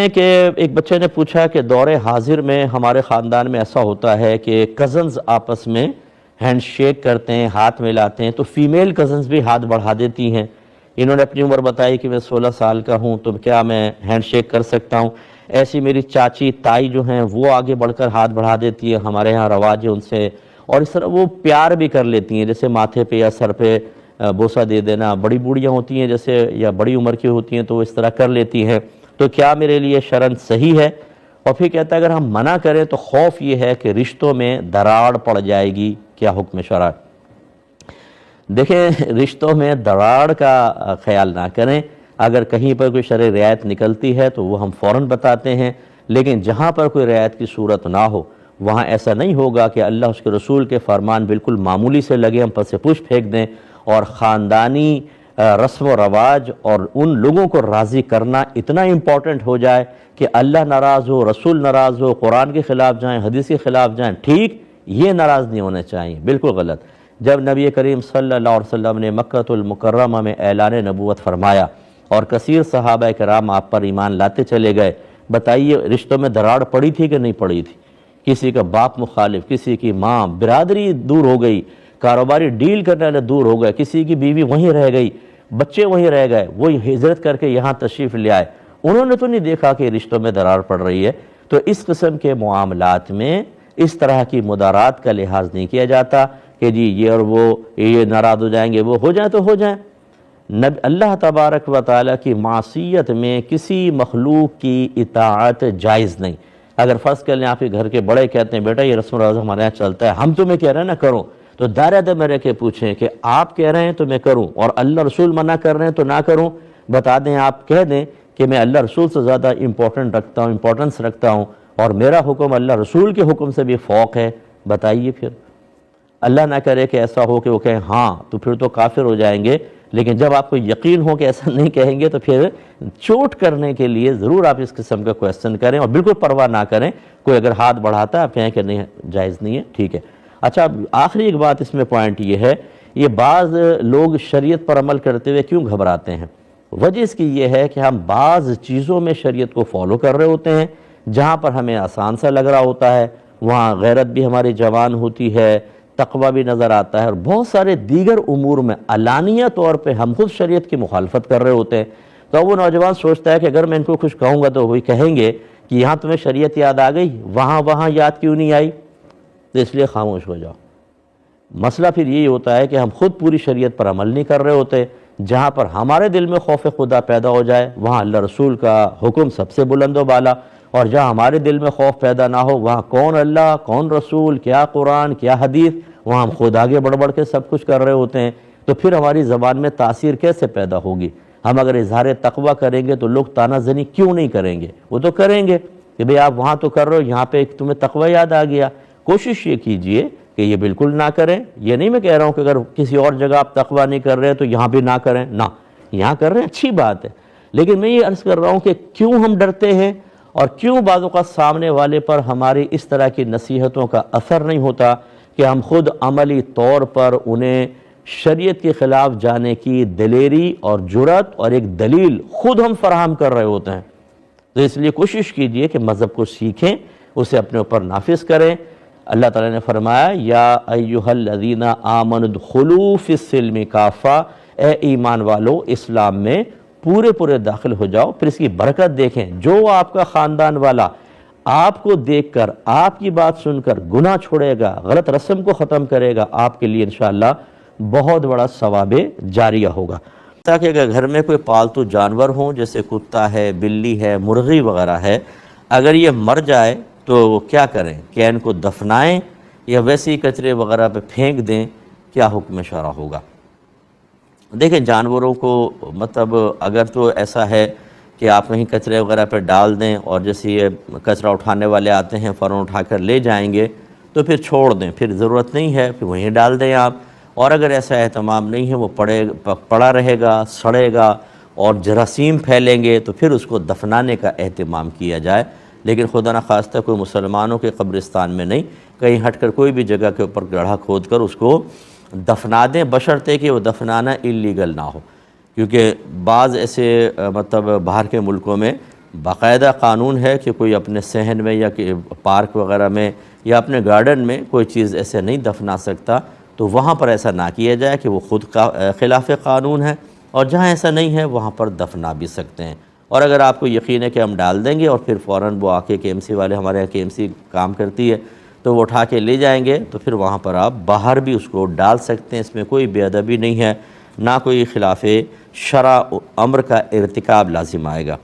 ہیں کہ ایک بچے نے پوچھا کہ دور حاضر میں ہمارے خاندان میں ایسا ہوتا ہے کہ کزنز آپس میں ہینڈ شیک کرتے ہیں، ہاتھ ملاتے ہیں، تو فیمیل کزنز بھی ہاتھ بڑھا دیتی ہیں۔ انہوں نے اپنی عمر بتائی کہ میں 16 سال کا ہوں، تو کیا میں ہینڈ شیک کر سکتا ہوں؟ ایسی میری چاچی تائی جو ہیں وہ آگے بڑھ کر ہاتھ بڑھا دیتی ہے، ہمارے ہاں رواج ہے ان سے، اور اس طرح وہ پیار بھی کر لیتی ہیں، جیسے ماتھے پہ یا سر پہ بوسہ دے دینا۔ بڑی بوڑھیاں ہوتی ہیں جیسے یا بڑی عمر کی ہوتی ہیں تو وہ اس طرح کر لیتی ہیں، تو کیا میرے لیے شرعاً صحیح ہے؟ اور پھر کہتا ہے اگر ہم منع کریں تو خوف یہ ہے کہ رشتوں میں دراڑ پڑ جائے گی، کیا حکم شرع؟ دیکھیں، رشتوں میں دراڑ کا خیال نہ کریں۔ اگر کہیں پر کوئی شرعی رعایت نکلتی ہے تو وہ ہم فوراً بتاتے ہیں، لیکن جہاں پر کوئی رعایت کی صورت نہ ہو وہاں ایسا نہیں ہوگا کہ اللہ اس کے رسول کے فرمان بالکل معمولی سے لگے ہم پس پش پھینک دیں، اور خاندانی رسم و رواج اور ان لوگوں کو راضی کرنا اتنا امپورٹنٹ ہو جائے کہ اللہ ناراض ہو، رسول ناراض ہو، قرآن کے خلاف جائیں، حدیث کے خلاف جائیں، ٹھیک، یہ ناراض نہیں ہونے چاہیے، بالکل غلط۔ جب نبی کریم صلی اللہ علیہ وسلم نے مکہ المکرمہ میں اعلان نبوت فرمایا اور کثیر صحابہ کرام آپ پر ایمان لاتے چلے گئے، بتائیے رشتوں میں دراڑ پڑی تھی کہ نہیں پڑی تھی؟ کسی کا باپ مخالف، کسی کی ماں، برادری دور ہو گئی، کاروباری ڈیل کرنے والے دور ہو گئے، کسی کی بیوی وہیں رہ گئی، بچے وہیں رہ گئے، وہ ہجرت کر کے یہاں تشریف لے آئے، انہوں نے تو نہیں دیکھا کہ رشتوں میں دراڑ پڑ رہی ہے۔ تو اس قسم کے معاملات میں اس طرح کی مدارات کا لحاظ نہیں کیا جاتا کہ جی یہ اور وہ یہ ناراض ہو جائیں گے، وہ ہو جائیں تو ہو جائیں۔ اللہ تبارک و تعالیٰ کی معصیت میں کسی مخلوق کی اطاعت جائز نہیں۔ اگر فرض کر لیں آپ کے گھر کے بڑے کہتے ہیں بیٹا یہ رسم و رواج ہمارے یہاں چلتا ہے، ہم تمہیں کہہ رہے ہیں نہ کرو، تو دائرہ میں رہ کے پوچھیں کہ آپ کہہ رہے ہیں تو میں کروں، اور اللہ رسول منع کر رہے ہیں تو نہ کروں؟ بتا دیں، آپ کہہ دیں کہ میں اللہ رسول سے زیادہ امپورٹنس رکھتا ہوں اور میرا حکم اللہ رسول کے حکم سے بھی فوق ہے، بتائیے پھر۔ اللہ نہ کرے کہ ایسا ہو کہ وہ کہیں ہاں، تو پھر تو کافر ہو جائیں گے، لیکن جب آپ کو یقین ہو کہ ایسا نہیں کہیں گے تو پھر چوٹ کرنے کے لیے ضرور آپ اس قسم کا کویسچن کریں اور بالکل پرواہ نہ کریں۔ کوئی اگر ہاتھ بڑھاتا ہے آپ کہیں کہ نہیں جائز نہیں ہے، ٹھیک ہے۔ اچھا، آخری ایک بات اس میں پوائنٹ یہ ہے، یہ بعض لوگ شریعت پر عمل کرتے ہوئے کیوں گھبراتے ہیں؟ وجہ اس کی یہ ہے کہ ہم بعض چیزوں میں شریعت کو فالو کر رہے ہوتے ہیں، جہاں پر ہمیں آسان سا لگ رہا ہوتا ہے، وہاں غیرت بھی ہماری جوان ہوتی ہے، تقوی بھی نظر آتا ہے، اور بہت سارے دیگر امور میں علانیہ طور پہ ہم خود شریعت کی مخالفت کر رہے ہوتے ہیں۔ تو وہ نوجوان سوچتا ہے کہ اگر میں ان کو کچھ کہوں گا تو وہی کہیں گے کہ یہاں تمہیں شریعت یاد آ گئی، وہاں یاد کیوں نہیں آئی؟ تو اس لیے خاموش ہو جاؤ۔ مسئلہ پھر یہی ہوتا ہے کہ ہم خود پوری شریعت پر عمل نہیں کر رہے ہوتے۔ جہاں پر ہمارے دل میں خوف خدا پیدا ہو جائے وہاں اللہ رسول کا حکم سب سے بلند و بالا، اور جہاں ہمارے دل میں خوف پیدا نہ ہو وہاں کون اللہ، کون رسول، کیا قرآن، کیا حدیث، وہاں ہم خود آگے بڑھ کے سب کچھ کر رہے ہوتے ہیں۔ تو پھر ہماری زبان میں تاثیر کیسے پیدا ہوگی؟ ہم اگر اظہار تقوی کریں گے تو لوگ تانا زنی کیوں نہیں کریں گے؟ وہ تو کریں گے کہ بھئی آپ وہاں تو کر رہے ہو، یہاں پہ تمہیں تقوی یاد آ گیا۔ کوشش یہ کیجئے کہ یہ بالکل نہ کریں۔ یہ نہیں میں کہہ رہا ہوں کہ اگر کسی اور جگہ آپ تقوی نہیں کر رہے تو یہاں بھی نہ کریں، نہ، یہاں کر رہے ہیں اچھی بات ہے، لیکن میں یہ عرض کر رہا ہوں کہ کیوں ہم ڈرتے ہیں اور کیوں بعض اوقات سامنے والے پر ہماری اس طرح کی نصیحتوں کا اثر نہیں ہوتا کہ ہم خود عملی طور پر انہیں شریعت کے خلاف جانے کی دلیری اور جرأت اور ایک دلیل خود ہم فراہم کر رہے ہوتے ہیں۔ تو اس لیے کوشش کیجئے کہ مذہب کو سیکھیں، اسے اپنے اوپر نافذ کریں۔ اللہ تعالیٰ نے فرمایا یا ایھا الذین آمنوا ادخلوا فی السلم کافہ، اے ایمان والو اسلام میں پورے داخل ہو جاؤ۔ پھر اس کی برکت دیکھیں، جو آپ کا خاندان والا آپ کو دیکھ کر، آپ کی بات سن کر گناہ چھوڑے گا، غلط رسم کو ختم کرے گا، آپ کے لیے انشاءاللہ بہت بڑا ثواب جاریہ ہوگا۔ تاکہ اگر گھر میں کوئی پالتو جانور ہوں جیسے کتا ہے، بلی ہے، مرغی وغیرہ ہے، اگر یہ مر جائے تو کیا کریں؟ کیا ان کو دفنائیں یا ویسے ہی کچرے وغیرہ پہ پھینک دیں؟ کیا حکم شرع ہوگا؟ دیکھیں، جانوروں کو مطلب اگر تو ایسا ہے کہ آپ کہیں کچرے وغیرہ پہ ڈال دیں اور جیسے یہ کچرا اٹھانے والے آتے ہیں فوراً اٹھا کر لے جائیں گے تو پھر چھوڑ دیں، پھر ضرورت نہیں ہے، پھر وہیں ڈال دیں آپ۔ اور اگر ایسا اہتمام نہیں ہے، وہ پڑا رہے گا، سڑے گا اور جراثیم پھیلیں گے، تو پھر اس کو دفنانے کا اہتمام کیا جائے۔ لیکن خدا نخواستہ کوئی مسلمانوں کے قبرستان میں نہیں، کہیں ہٹ کر کوئی بھی جگہ کے اوپر گڑھا کھود کر اس کو دفنا دیں، بشرطے کہ وہ دفنانا اللیگل نہ ہو، کیونکہ بعض ایسے مطلب باہر کے ملکوں میں باقاعدہ قانون ہے کہ کوئی اپنے صحن میں یا کہ پارک وغیرہ میں یا اپنے گارڈن میں کوئی چیز ایسے نہیں دفنا سکتا، تو وہاں پر ایسا نہ کیا جائے کہ وہ خود خلاف قانون ہے، اور جہاں ایسا نہیں ہے وہاں پر دفنا بھی سکتے ہیں۔ اور اگر آپ کو یقین ہے کہ ہم ڈال دیں گے اور پھر فوراً وہ آ کے KMC والے، ہمارے یہاں KMC کام کرتی ہے، تو وہ اٹھا کے لے جائیں گے، تو پھر وہاں پر آپ باہر بھی اس کو ڈال سکتے ہیں۔ اس میں کوئی بے ادبی نہیں ہے، نہ کوئی خلاف شرع امر کا ارتکاب لازم آئے گا۔